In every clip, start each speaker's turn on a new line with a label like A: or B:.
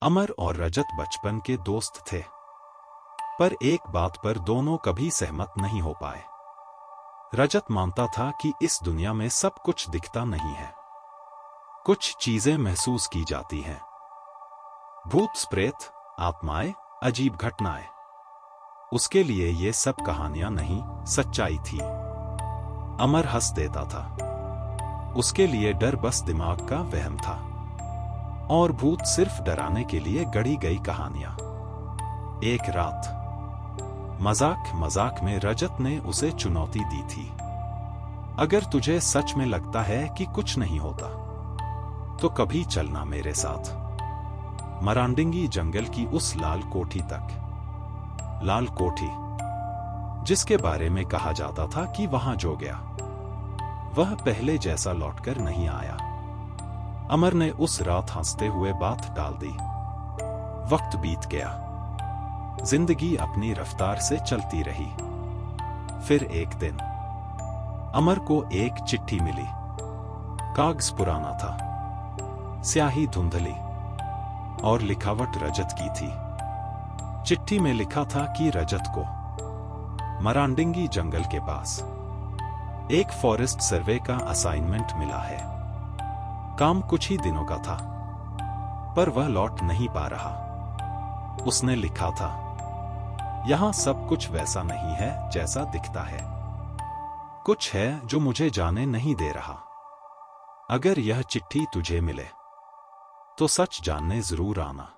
A: अमर और रजत बचपन के दोस्त थे, पर एक बात पर दोनों कभी सहमत नहीं हो पाए। रजत मानता था कि इस दुनिया में सब कुछ दिखता नहीं है, कुछ चीजें महसूस की जाती हैं। भूत, प्रेत, आत्माएं, अजीब घटनाएं। उसके लिए ये सब कहानियां नहीं, सच्चाई थी। अमर हंस देता था। उसके लिए डर बस दिमाग का वहम था, और भूत सिर्फ डराने के लिए गढ़ी गई कहानियां। एक रात मजाक मजाक में रजत ने उसे चुनौती दी थी। अगर तुझे सच में लगता है कि कुछ नहीं होता, तो कभी चलना मेरे साथ मरांडिंगी जंगल की उस लाल कोठी तक। लाल कोठी, जिसके बारे में कहा जाता था कि वहां जो गया वह पहले जैसा लौटकर नहीं आया। अमर ने उस रात हंसते हुए बात डाल दी। वक्त बीत गया, जिंदगी अपनी रफ्तार से चलती रही। फिर एक दिन अमर को एक चिट्ठी मिली। कागज पुराना था, स्याही धुंधली, और लिखावट रजत की थी। चिट्ठी में लिखा था कि रजत को मरांडिंगी जंगल के पास एक फॉरेस्ट सर्वे का असाइनमेंट मिला है। काम कुछ ही दिनों का था, पर वह लौट नहीं पा रहा। उसने लिखा था, यहां सब कुछ वैसा नहीं है जैसा दिखता है। कुछ है जो मुझे जाने नहीं दे रहा। अगर यह चिट्ठी तुझे मिले तो सच जानने जरूर आना।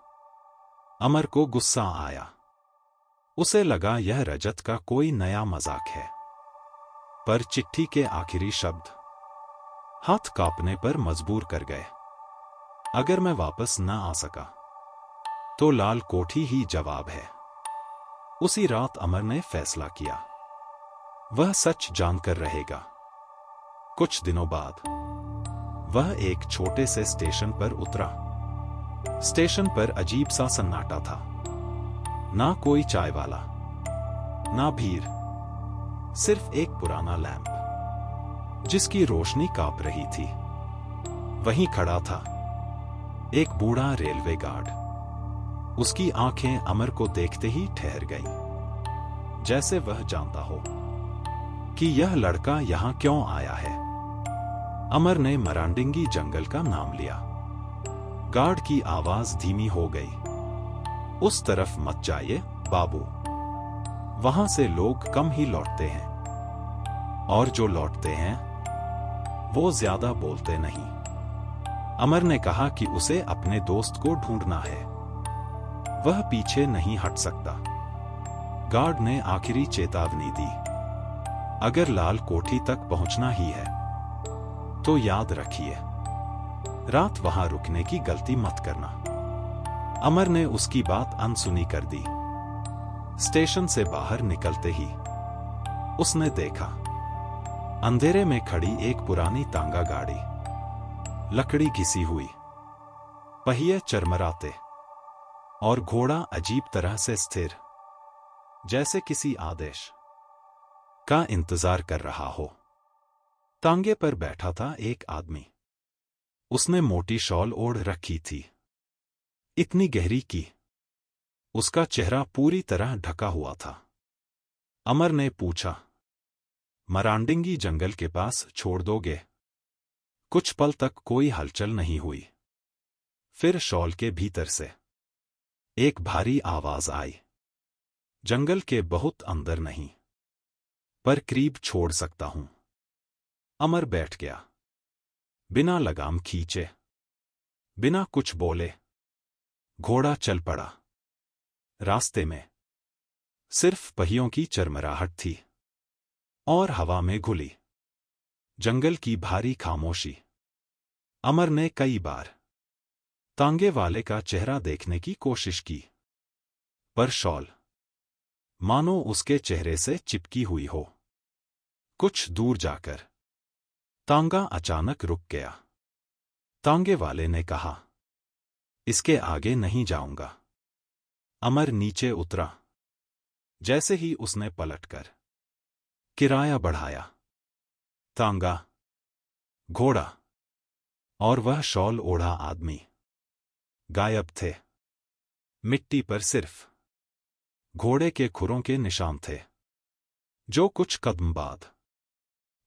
A: अमर को गुस्सा आया। उसे लगा यह रजत का कोई नया मजाक है। पर चिट्ठी के आखिरी शब्द हाथ कांपने पर मजबूर कर गए। अगर मैं वापस न आ सका तो लाल कोठी ही जवाब है। उसी रात अमर ने फैसला किया, वह सच जानकर रहेगा। कुछ दिनों बाद वह एक छोटे से स्टेशन पर उतरा। स्टेशन पर अजीब सा सन्नाटा था। ना कोई चाय वाला, ना भीड़, सिर्फ एक पुराना लैंप जिसकी रोशनी कांप रही थी। वहीं खड़ा था एक बूढ़ा रेलवे गार्ड। उसकी आंखें अमर को देखते ही ठहर गईं, जैसे वह जानता हो कि यह लड़का यहां क्यों आया है। अमर ने मरांडिंगी जंगल का नाम लिया। गार्ड की आवाज धीमी हो गई। उस तरफ मत जाइए बाबू, वहां से लोग कम ही लौटते हैं, और जो लौटते हैं वो ज्यादा बोलते नहीं। अमर ने कहा कि उसे अपने दोस्त को ढूंढना है, वह पीछे नहीं हट सकता। गार्ड ने आखिरी चेतावनी दी, अगर लाल कोठी तक पहुंचना ही है तो याद रखिए, रात वहां रुकने की गलती मत करना। अमर ने उसकी बात अनसुनी कर दी। स्टेशन से बाहर निकलते ही उसने देखा अंधेरे में खड़ी एक पुरानी तांगा गाड़ी, लकड़ी घिसी हुई, पहिए चरमराते, और घोड़ा अजीब तरह से स्थिर, जैसे किसी आदेश का इंतजार कर रहा हो। तांगे पर बैठा था एक आदमी। उसने मोटी शॉल ओढ़ रखी थी, इतनी गहरी कि उसका चेहरा पूरी तरह ढका हुआ था। अमर ने पूछा, मरांडिंगी जंगल के पास छोड़ दोगे? कुछ पल तक कोई हलचल नहीं हुई। फिर शॉल के भीतर से एक भारी आवाज आई, जंगल के बहुत अंदर नहीं, पर करीब छोड़ सकता हूं। अमर बैठ गया, बिना लगाम खींचे, बिना कुछ बोले। घोड़ा चल पड़ा। रास्ते में सिर्फ पहियों की चरमराहट थी, और हवा में घुली जंगल की भारी खामोशी। अमर ने कई बार तांगे वाले का चेहरा देखने की कोशिश की, पर शॉल मानो उसके चेहरे से चिपकी हुई हो। कुछ दूर जाकर तांगा अचानक रुक गया। तांगे वाले ने कहा, इसके आगे नहीं जाऊंगा। अमर नीचे उतरा। जैसे ही उसने पलटकर किराया बढ़ाया, तांगा, घोड़ा और वह शॉल ओढ़ा आदमी गायब थे। मिट्टी पर सिर्फ घोड़े के खुरों के निशान थे, जो कुछ कदम बाद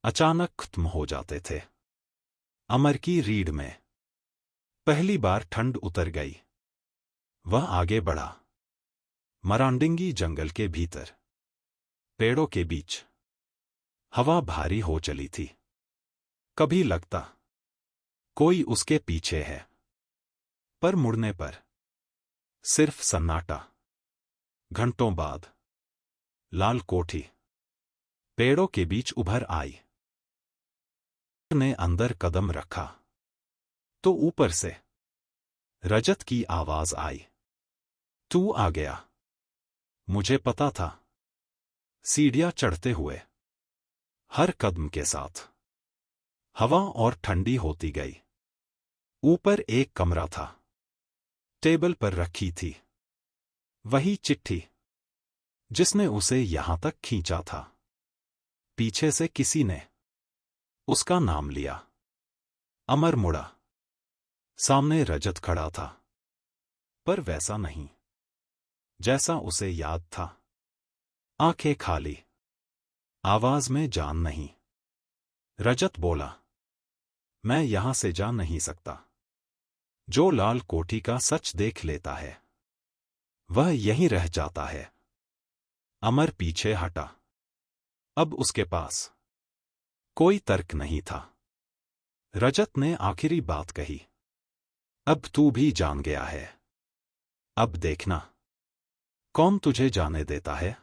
A: अचानक खत्म हो जाते थे। अमर की रीढ़ में पहली बार ठंड उतर गई। वह आगे बढ़ा। मरांडिंगी जंगल के भीतर, पेड़ों के बीच, हवा भारी हो चली थी। कभी लगता कोई उसके पीछे है, पर मुड़ने पर सिर्फ सन्नाटा। घंटों बाद लाल कोठी पेड़ों के बीच उभर आई। ने अंदर कदम रखा तो ऊपर से रजत की आवाज आई, तू आ गया। मुझे पता था। सीढ़ियां चढ़ते हुए हर कदम के साथ हवा और ठंडी होती गई। ऊपर एक कमरा था। टेबल पर रखी थी वही चिट्ठी जिसने उसे यहां तक खींचा था। पीछे से किसी ने उसका नाम लिया। अमर मुड़ा। सामने रजत खड़ा था, पर वैसा नहीं जैसा उसे याद था। आंखें खाली, आवाज में जान नहीं। रजत बोला, मैं यहां से जा नहीं सकता। जो लाल कोठी का सच देख लेता है, वह यहीं रह जाता है। अमर पीछे हटा। अब उसके पास कोई तर्क नहीं था। रजत ने आखिरी बात कही, अब तू भी जान गया है। अब देखना कौन तुझे जाने देता है।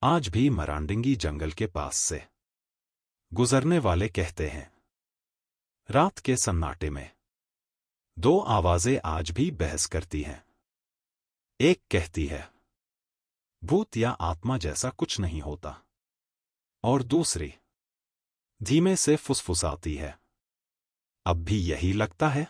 A: आज भी मरांडिंगी जंगल के पास से गुजरने वाले कहते हैं, रात के सन्नाटे में दो आवाजें आज भी बहस करती हैं। एक कहती है, भूत या आत्मा जैसा कुछ नहीं होता, और दूसरी धीमे से फुसफुसाती है, अब भी यही लगता है।